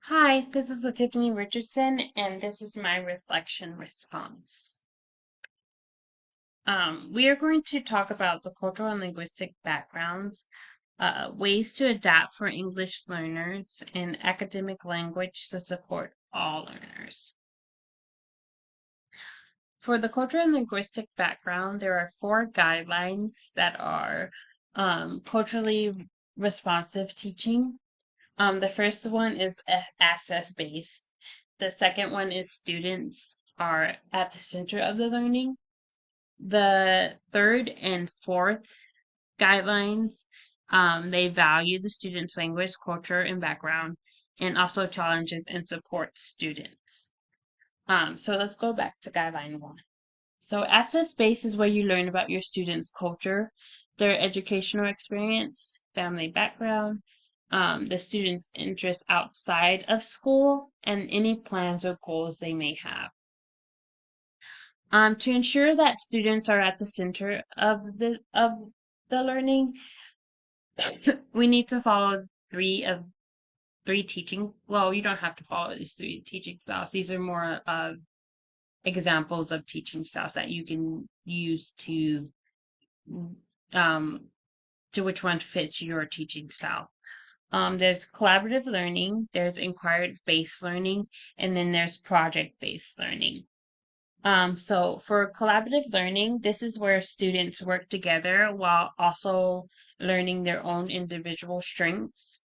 Hi, this is Tiffany Richardson, and this is my reflection response. We are going to talk about the cultural and linguistic backgrounds, ways to adapt for English learners, and academic language to support all learners. For the cultural and linguistic background, there are four guidelines that are culturally responsive teaching. The first one is access based. The second one is students are at the center of the learning. The third and fourth guidelines, they value the student's language, culture, and background, and also challenges and supports students. So let's go back to guideline one. So access based is where you learn about your students' culture, their educational experience, family background, the students' interests outside of school, and any plans or goals they may have. To ensure that students are at the center of the learning, we need to follow three teaching. Well, you don't have to follow these three teaching styles. These are more examples of teaching styles that you can use um, to which one fits your teaching style. There's collaborative learning, there's inquiry-based learning, and then there's project-based learning. So for collaborative learning, this is where students work together while also learning their own individual strengths.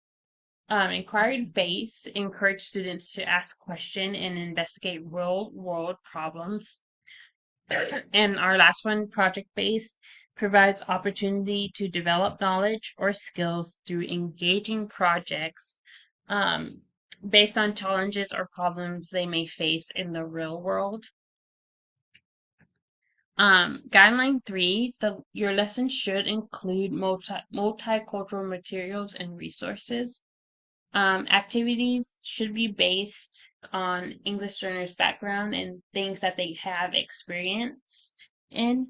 Inquiry-based encourage students to ask questions and investigate real-world problems. And our last one, project-based, provides opportunity to develop knowledge or skills through engaging projects um, based on challenges or problems they may face in the real world. Guideline three, your lesson should include multicultural materials and resources. Activities should be based on English learners' background and things that they have experienced in.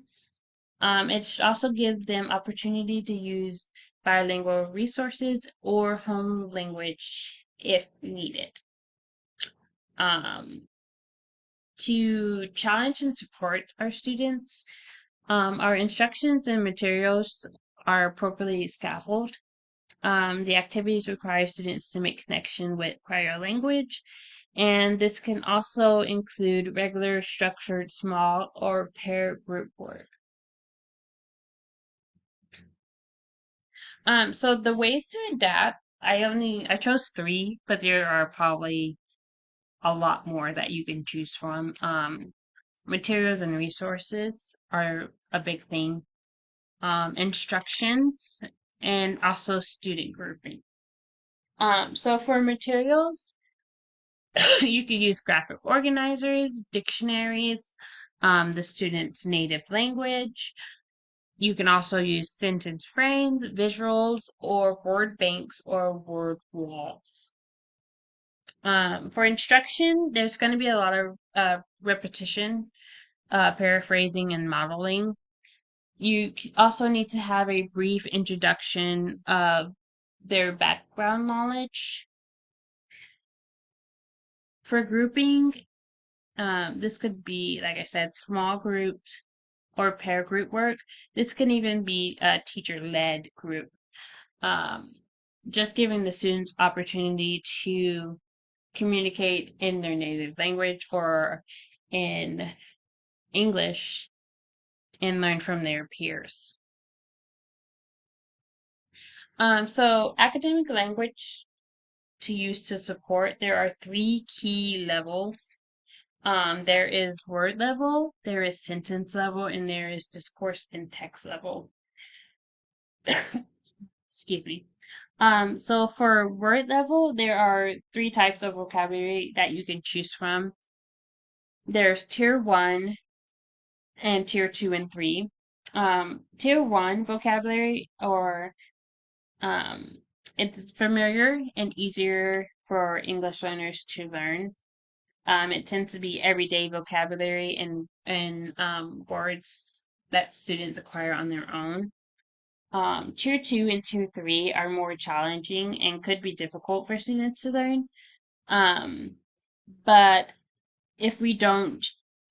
It should also give them opportunity to use bilingual resources or home language if needed. Um, to challenge and support our students, our instructions and materials are appropriately scaffolded. The activities require students to make connection with prior language, and this can also include regular structured small or pair group work. So the ways to adapt, I chose three, but there are probably a lot more that you can choose from. Materials and resources are a big thing. Instructions and also student grouping. So for materials, you could use graphic organizers, dictionaries, the student's native language. You can also use sentence frames, visuals, or word banks or word walls. For instruction, there's going to be a lot of repetition, paraphrasing, and modeling. You also need to have a brief introduction of their background knowledge. For grouping, this could be, like I said, small groups or pair group work. This can even be a teacher-led group. Um, just giving the students opportunity to communicate in their native language or in English and learn from their peers. So academic language to use to support, there are three key levels. There is word level, there is sentence level, and there is discourse and text level. Excuse me. So for word level, there are three types of vocabulary that you can choose from. There's tier one and tier two and three. Tier one vocabulary or um, it's familiar and easier for English learners to learn. It tends to be everyday vocabulary and words that students acquire on their own. Tier two and tier three are more challenging and could be difficult for students to learn. Um, but if we don't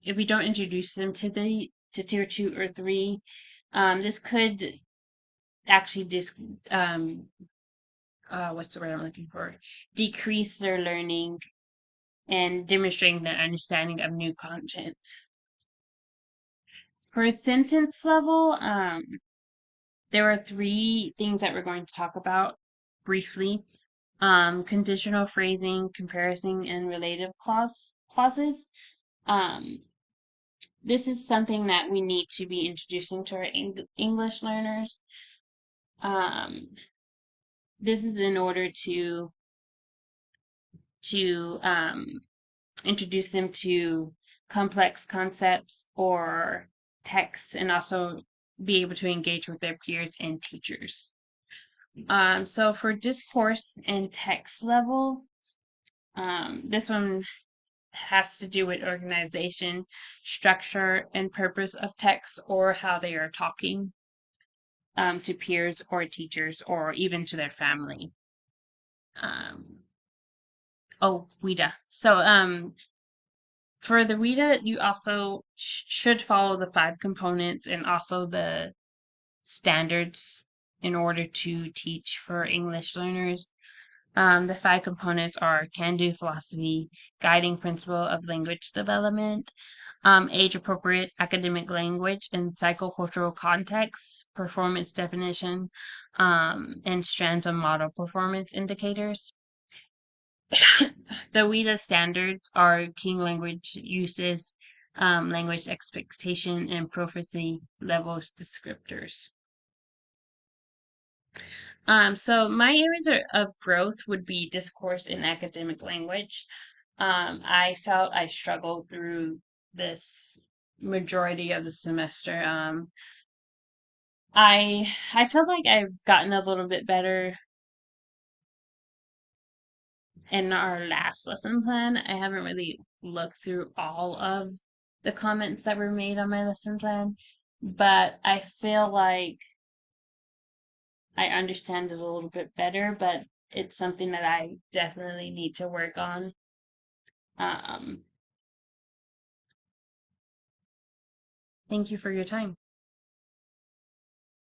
introduce them to tier 2 or 3, this could actually what's the word I'm looking for? Decrease their learning and demonstrating their understanding of new content. For a sentence level, there are 3 things that we're going to talk about briefly. Conditional phrasing, comparison, and relative clauses. Um, this is something that we need to be introducing to our English learners. Um, this is in order to introduce them to complex concepts or texts, and also be able to engage with their peers and teachers. So for discourse and text level, this one has to do with organization, structure, and purpose of text, or how they are talking to peers or teachers or even to their family. WIDA. So for the WIDA, you also should follow the 5 components and also the standards in order to teach for English learners. The 5 components are can-do philosophy, guiding principle of language development, age-appropriate academic language in psychocultural context, performance definition, and strands of model performance indicators. The WIDA standards are key language uses, language expectation, and proficiency level descriptors. So my areas of growth would be discourse and academic language. I felt I struggled through this majority of the semester. I feel like I've gotten a little bit better in our last lesson plan. I haven't really looked through all of the comments that were made on my lesson plan, but I feel like I understand it a little bit better, but it's something that I definitely need to work on. Um, Thank you for your time.